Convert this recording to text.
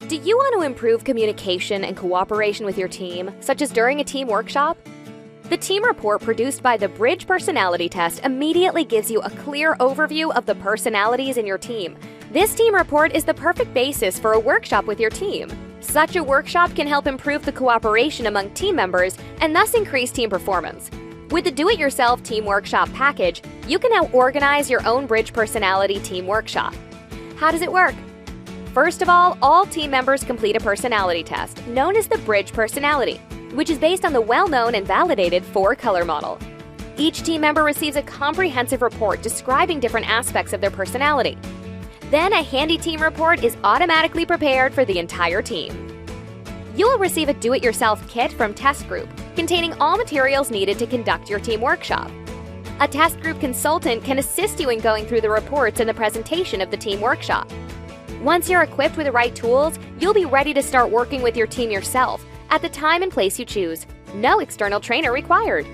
Do you want to improve communication and cooperation with your team, such as during a team workshop? The team report produced by the Bridge Personality Test immediately gives you a clear overview of the personalities in your team. This team report is the perfect basis for a workshop with your team. Such a workshop can help improve the cooperation among team members and thus increase team performance. With the Do-It-Yourself Team Workshop package, you can now organize your own Bridge Personality Team Workshop. How does it work? First of all team members complete a personality test, known as the Bridge Personality, which is based on the well-known and validated 4-color model. Each team member receives a comprehensive report describing different aspects of their personality. Then a handy team report is automatically prepared for the entire team. You will receive a do-it-yourself kit from TestGroup, containing all materials needed to conduct your team workshop. A TestGroup consultant can assist you in going through the reports and the presentation of the team workshop. Once you're equipped with the right tools, you'll be ready to start working with your team yourself at the time and place you choose. No external trainer required.